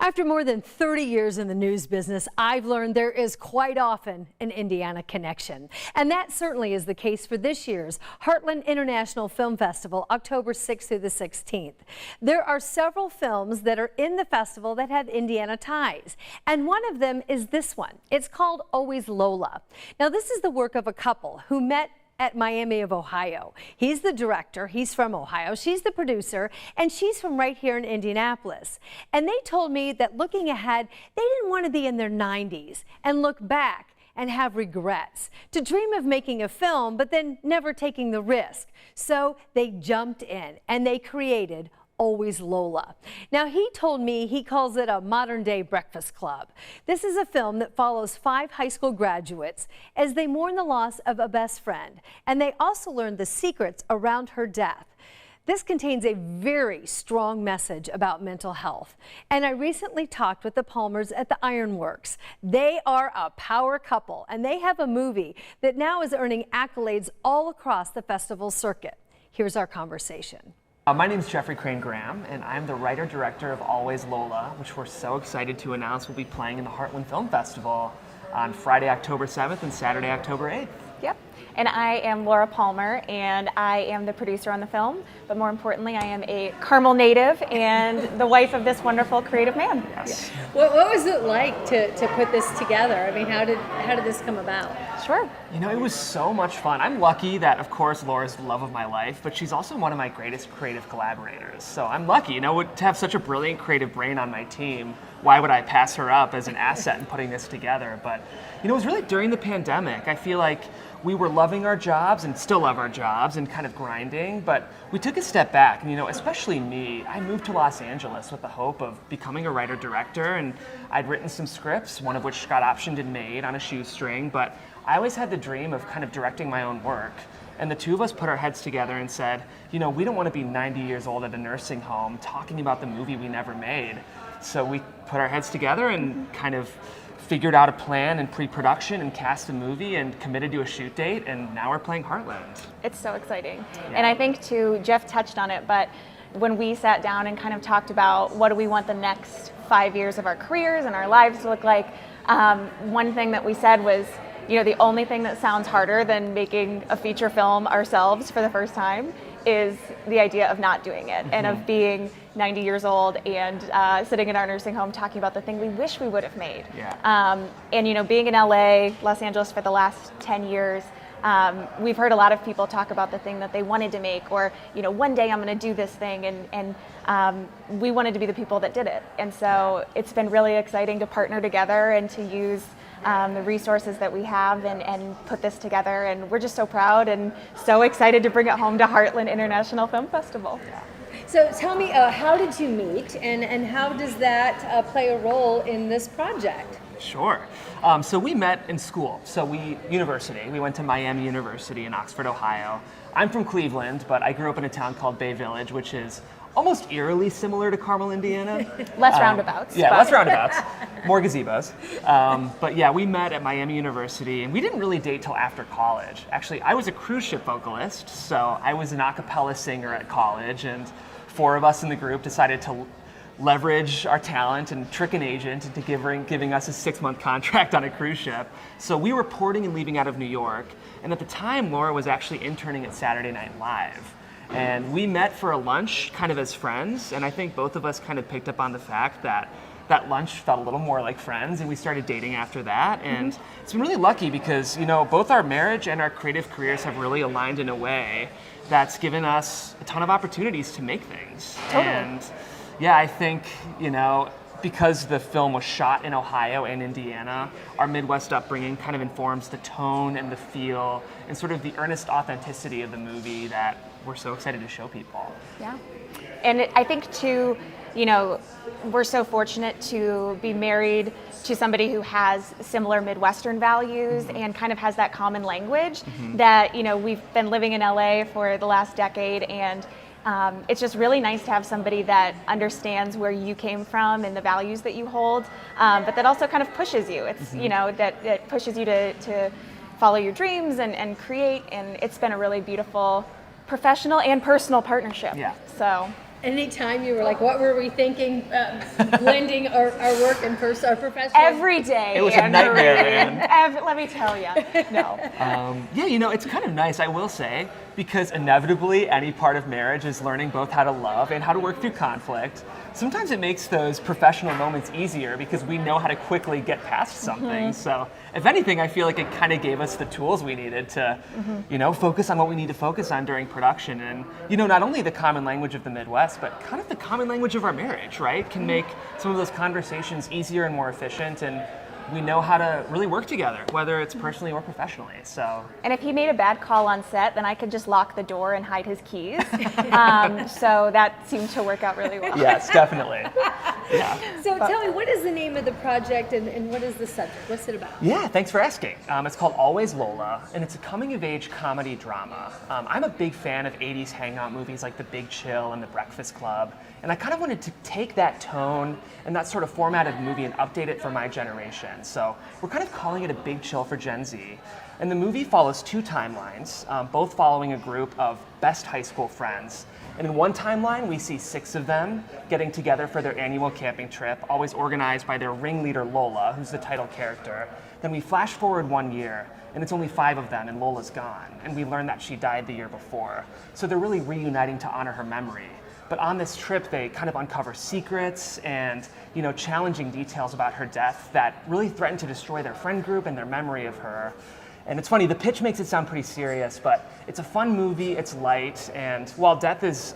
After more than 30 years in the news business, I've learned there is quite often an Indiana connection. And that certainly is the case for this year's Heartland International Film Festival, October 6th through the 16th. There are several films that are in the festival that have Indiana ties. And one of them is this one. It's called Always Lola. Now, this is the work of a couple who met at Miami of Ohio. He's the director, he's from Ohio, she's the producer, and she's from right here in Indianapolis. And they told me that looking ahead, they didn't want to be in their 90s and look back and have regrets, to dream of making a film, but then never taking the risk. So they jumped in and they created Always Lola. Now, he told me he calls it a modern-day breakfast club. This is a film that follows 5 high school graduates as they mourn the loss of a best friend, and they also learn the secrets around her death. This contains a very strong message about mental health. And I recently talked with the Palmers at the Ironworks. They are a power couple, and they have a movie that now is earning accolades all across the festival circuit. Here's our conversation. My name is Jeffrey Crane Graham, and I'm the writer-director of Always Lola, which we're so excited to announce will be playing in the Heartland Film Festival on Friday, October 7th and Saturday, October 8th. Yep. And I am Laura Palmer, and I am the producer on the film, but more importantly, I am a Carmel native and the wife of this wonderful creative man. Yes. What was it like to put this together? I mean, how did this come about? Sure. You know, it was so much fun. I'm lucky that, of course, Laura's the love of my life, but she's also one of my greatest creative collaborators. So I'm lucky, you know, to have such a brilliant creative brain on my team. Why would I pass her up as an asset in putting this together? But, you know, it was really during the pandemic. I feel like we were loving our jobs and still love our jobs and kind of grinding, but we took a step back. And, you know, especially me, I moved to Los Angeles with the hope of becoming a writer-director, and I'd written some scripts, one of which got optioned and made on a shoestring, but I always had the dream of kind of directing my own work. And the two of us put our heads together and said, you know, we don't want to be 90 years old at a nursing home talking about the movie we never made. So we put our heads together and kind of figured out a plan and pre-production and cast a movie and committed to a shoot date, and now we're playing Heartland. It's so exciting. Yeah. And I think too, Jeff touched on it, but when we sat down and kind of talked about what do we want the next 5 years of our careers and our lives to look like, one thing that we said was, you know, the only thing that sounds harder than making a feature film ourselves for the first time is the idea of not doing it, and of being 90 years old and sitting in our nursing home talking about the thing we wish we would have made. Yeah. And you know, being in LA, Los Angeles for the last 10 years, we've heard a lot of people talk about the thing that they wanted to make, or, you know, one day I'm going to do this thing, and we wanted to be the people that did it. And so it's been really exciting to partner together and to use the resources that we have and put this together, and we're just so proud and so excited to bring it home to Heartland International Film Festival. Yeah. So tell me, how did you meet, and how does that play a role in this project? Sure. So we met in school. University. We went to Miami University in Oxford, Ohio. I'm from Cleveland, but I grew up in a town called Bay Village, which is almost eerily similar to Carmel, Indiana. Less roundabouts. Yeah, less roundabouts. More gazebos. But yeah, we met at Miami University, and we didn't really date till after college. Actually, I was a cruise ship vocalist, so I was an a cappella singer at college, and 4 of us in the group decided to leverage our talent and trick an agent into giving us a 6-month contract on a cruise ship. So we were porting and leaving out of New York, and at the time, Laura was actually interning at Saturday Night Live. And we met for a lunch kind of as friends, and I think both of us kind of picked up on the fact that that lunch felt a little more like friends, and we started dating after that. And it's been really lucky because, you know, both our marriage and our creative careers have really aligned in a way that's given us a ton of opportunities to make things. Totally. And yeah, I think, you know, because the film was shot in Ohio and Indiana, our Midwest upbringing kind of informs the tone and the feel and sort of the earnest authenticity of the movie that we're so excited to show people. Yeah. And I think too, you know, we're so fortunate to be married to somebody who has similar Midwestern values and kind of has that common language that, you know, we've been living in LA for the last decade, and it's just really nice to have somebody that understands where you came from and the values that you hold, but that also kind of pushes you. It's, you know, that pushes you to follow your dreams and create, and it's been a really beautiful professional and personal partnership. Yeah. So Anytime you were like, what were we thinking, blending our work and our professional? Every day. It was a nightmare, man. Let me tell you. No. Yeah, it's kind of nice, I will say, because inevitably any part of marriage is learning both how to love and how to work through conflict. Sometimes it makes those professional moments easier because we know how to quickly get past something. So if anything, I feel like it kind of gave us the tools we needed to, focus on what we need to focus on during production. And, not only the common language of the Midwest, but kind of the common language of our marriage, right? Can make some of those conversations easier and more efficient, and we know how to really work together, whether it's personally or professionally. So. And if he made a bad call on set, then I could just lock the door and hide his keys. So that seemed to work out really well. Yes, definitely. Yeah. So tell me, what is the name of the project and what is the subject? What's it about? Yeah, thanks for asking. It's called Always Lola, and it's a coming-of-age comedy drama. I'm a big fan of 80s hangout movies like The Big Chill and The Breakfast Club, and I kind of wanted to take that tone and that sort of format of movie and update it for my generation. So we're kind of calling it a Big Chill for Gen Z. And the movie follows two timelines, both following a group of best high school friends. And in one timeline, we see 6 of them getting together for their annual camping trip, always organized by their ringleader, Lola, who's the title character. Then we flash forward 1 year, and it's only 5 of them, and Lola's gone. And we learn that she died the year before. So they're really reuniting to honor her memory. But on this trip, they kind of uncover secrets and, challenging details about her death that really threaten to destroy their friend group and their memory of her. And it's funny, the pitch makes it sound pretty serious, but it's a fun movie, it's light, and while death is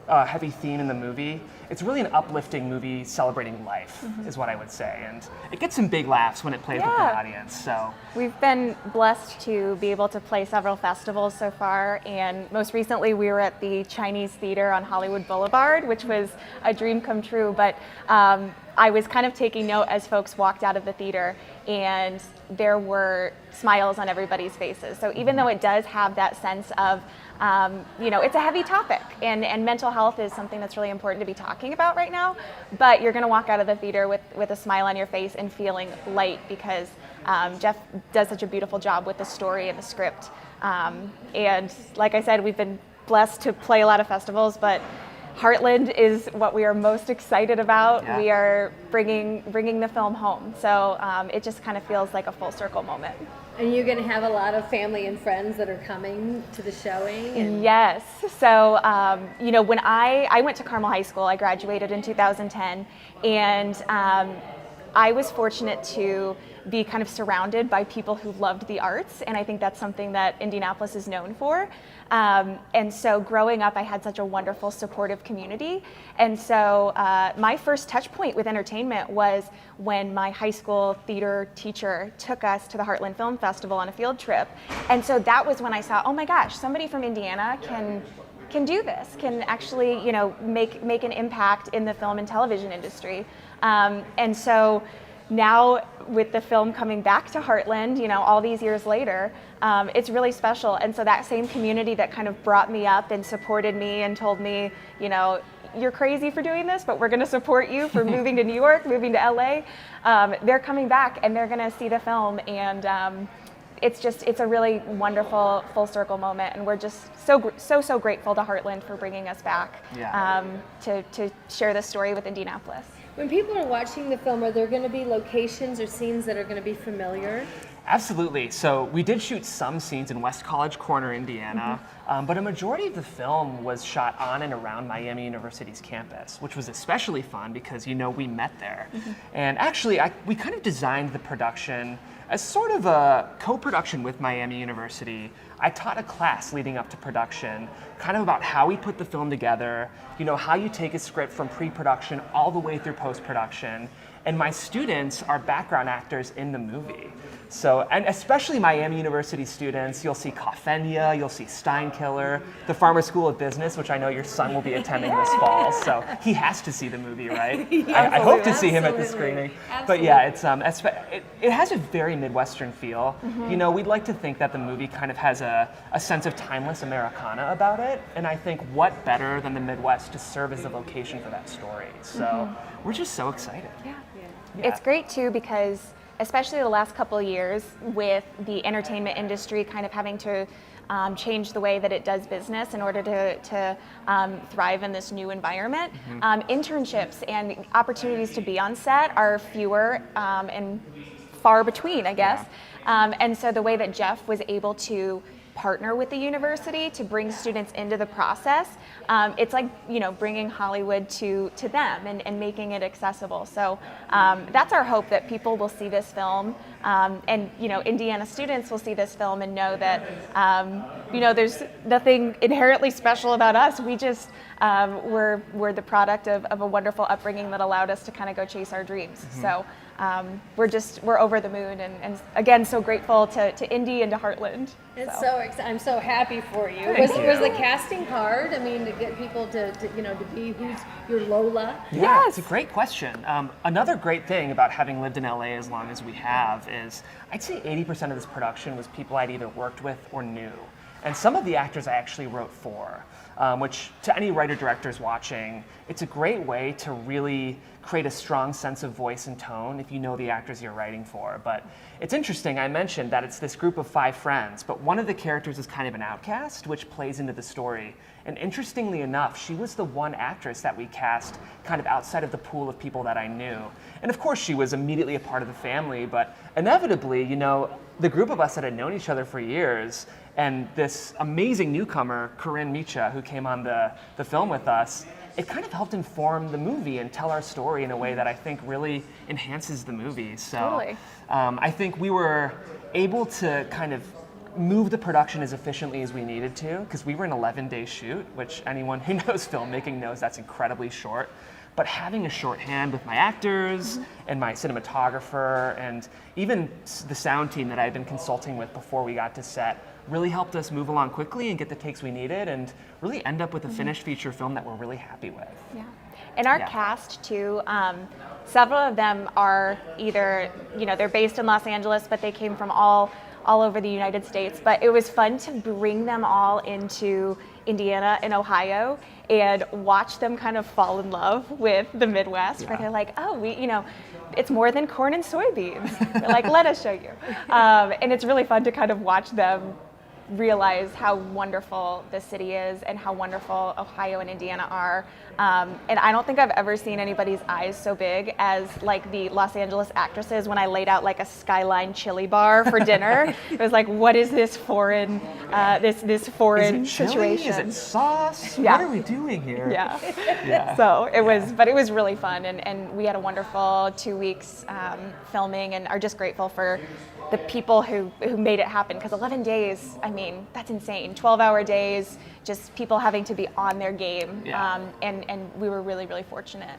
a heavy theme in the movie, it's really an uplifting movie celebrating life, is what I would say. And it gets some big laughs when it plays with the audience. So we've been blessed to be able to play several festivals so far, and most recently we were at the Chinese Theater on Hollywood Boulevard, which was a dream come true. But I was kind of taking note as folks walked out of the theater, and there were smiles on everybody's faces. So even though it does have that sense of it's a heavy topic, and mental health is something that's really important to be talking about right now, but you're going to walk out of the theater with a smile on your face and feeling light because Jeff does such a beautiful job with the story and the script. And like I said, we've been blessed to play a lot of festivals, but Heartland is what we are most excited about. Yeah. We are bringing the film home, so it just kind of feels like a full circle moment. And you're going to have a lot of family and friends that are coming to the showing? Yes. So, when I went to Carmel High School, I graduated in 2010, and I was fortunate to be kind of surrounded by people who loved the arts, and I think that's something that Indianapolis is known for. And so growing up, I had such a wonderful, supportive community. And so my first touch point with entertainment was when my high school theater teacher took us to the Heartland Film Festival on a field trip. And so that was when I saw, oh my gosh, somebody from Indiana can do this, can actually, make an impact in the film and television industry. And so now with the film coming back to Heartland, all these years later, it's really special. And so that same community that kind of brought me up and supported me and told me, you're crazy for doing this, but we're going to support you for moving to New York, moving to LA. They're coming back and they're going to see the film. And it's a really wonderful full circle moment. And we're just so grateful to Heartland for bringing us back to share this story with Indianapolis. When people are watching the film, are there going to be locations or scenes that are going to be familiar? Absolutely. So we did shoot some scenes in West College Corner, Indiana, but a majority of the film was shot on and around Miami University's campus, which was especially fun because, we met there. And actually, we kind of designed the production as sort of a co-production with Miami University. I taught a class leading up to production, kind of about how we put the film together, how you take a script from pre-production all the way through post-production. And my students are background actors in the movie. So, and especially Miami University students, you'll see Coffenia, you'll see Steinkiller, the Farmer School of Business, which I know your son will be attending this fall, so he has to see the movie, right? I hope to see him at the screening. But yeah, it has a very Midwestern feel. We'd like to think that the movie kind of has a sense of timeless Americana about it, and I think what better than the Midwest to serve as a location for that story. So we're just so excited. Yeah. It's great too because especially the last couple of years with the entertainment industry kind of having to change the way that it does business in order to thrive in this new environment. Internships and opportunities to be on set are fewer and far between, I guess. And so the way that Jeff was able to partner with the university to bring students into the process, it's like, you know, bringing Hollywood to them and making it accessible. So that's our hope, that people will see this film and, you know, Indiana students will see this film and know that, you know, there's nothing inherently special about us. We just, we're the product of a wonderful upbringing that allowed us to kind of go chase our dreams. So we're over the moon, and again, so grateful to Indy and to Heartland. It's so exciting. I'm so happy for you. Thank you. Was the casting hard? I mean, to get people to you know, to be who's your Lola? Yeah, it's a great question. Another great thing about having lived in LA as long as we have is I'd say 80% of this production was people I'd either worked with or knew. And some of the actors I actually wrote for, which to any writer-directors watching, it's a great way to really create a strong sense of voice and tone if you know the actors you're writing for. But it's interesting, I mentioned that it's this group of 5 friends, but one of the characters is kind of an outcast, which plays into the story. And interestingly enough, she was the one actress that we cast kind of outside of the pool of people that I knew. And of course, she was immediately a part of the family, but inevitably, you know, the group of us that had known each other for years, and this amazing newcomer, Corinne Micha, who came on the film with us, it kind of helped inform the movie and tell our story in a way that I think really enhances the movie. So Totally. I think we were able to kind of move the production as efficiently as we needed to, because we were an 11-day shoot, which anyone who knows filmmaking knows that's incredibly short. But having a shorthand with my actors and my cinematographer and even the sound team that I've been consulting with before we got to set really helped us move along quickly and get the takes we needed and really end up with a finished feature film that we're really happy with. Yeah. And our cast too, several of them are either, you know, they're based in Los Angeles, but they came from all over the United States. But it was fun to bring them all into Indiana and Ohio and watch them kind of fall in love with the Midwest, where they're like, oh, you know, it's more than corn and soybeans. They're like, let us show you. And it's really fun to kind of watch them realize how wonderful this city is and how wonderful Ohio and Indiana are. And I don't think I've ever seen anybody's eyes so big as like the Los Angeles actresses when I laid out like a Skyline chili bar for dinner. It was like, what is this foreign, this foreign Is it chili? situation? Is it sauce? Yeah. What are we doing here? Yeah. So it was, but it was really fun, and we had a wonderful 2 weeks filming, and are just grateful for the people who made it happen, because 11 days, I mean, that's insane. 12-hour days, just people having to be on their game, and we were really, really fortunate.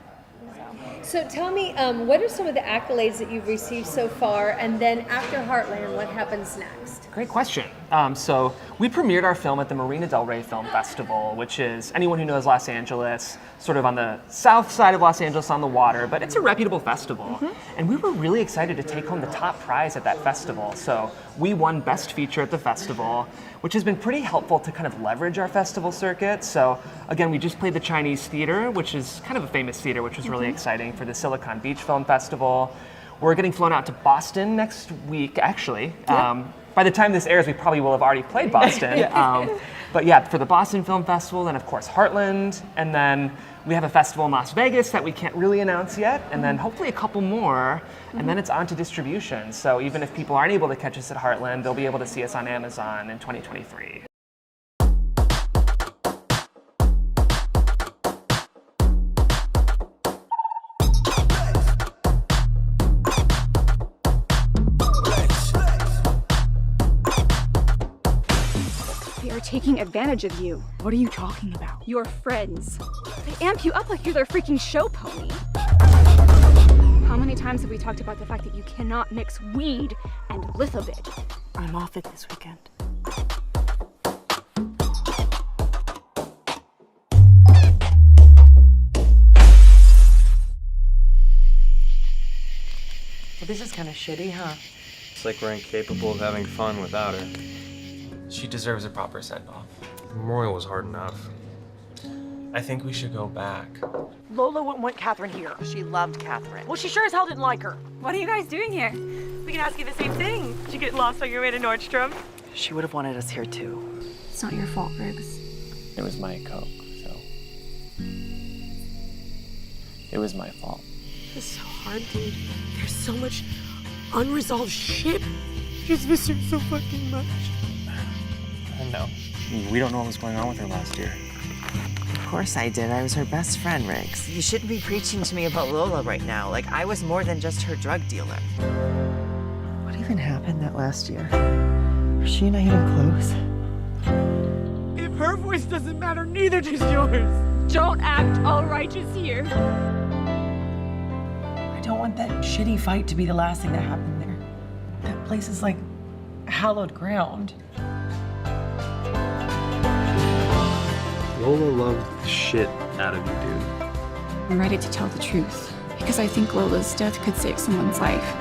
So tell me, what are some of the accolades that you've received so far, and then after Heartland, what happens next? Great question. So we premiered our film at the Marina del Rey Film Festival, which is, anyone who knows Los Angeles, sort of on the south side of Los Angeles on the water, but it's a reputable festival. And we were really excited to take home the top prize at that festival. So we won Best Feature at the festival, which has been pretty helpful to kind of leverage our festival circuit. So again, we just played the Chinese Theater, which is kind of a famous theater, which was really exciting for the Silicon Beach Film Festival. We're getting flown out to Boston next week, actually. By the time this airs, we probably will have already played Boston. But yeah, for the Boston Film Festival, then of course Heartland, and then we have a festival in Las Vegas that we can't really announce yet, and then hopefully a couple more, and then it's on to distribution. So even if people aren't able to catch us at Heartland, they'll be able to see us on Amazon in 2023. Taking advantage of you. What are you talking about? Your friends. They amp you up like you're their freaking show pony. How many times have we talked about the fact that you cannot mix weed and lithobid? I'm off it this weekend. Well, this is kind of shitty, huh? It's like we're incapable of having fun without her. She deserves a proper send-off. Memorial was hard enough. I think we should go back. Lola wouldn't want Catherine here. She loved Catherine. Well, she sure as hell didn't like her. What are you guys doing here? We can ask you the same thing. Did you get lost on your way to Nordstrom? She would have wanted us here too. It's not your fault, Riggs. It was my Coke, so. It was my fault. It's so hard, dude. There's so much unresolved shit. Just miss her so fucking much. I know. We don't know what was going on with her last year. Of course I did. I was her best friend, Riggs. You shouldn't be preaching to me about Lola right now. Like, I was more than just her drug dealer. What even happened that last year? Were she and I even close? If her voice doesn't matter, neither does yours. Don't act all righteous here. I don't want that shitty fight to be the last thing that happened there. That place is like hallowed ground. Lola loved the shit out of you, dude. I'm ready to tell the truth because I think Lola's death could save someone's life.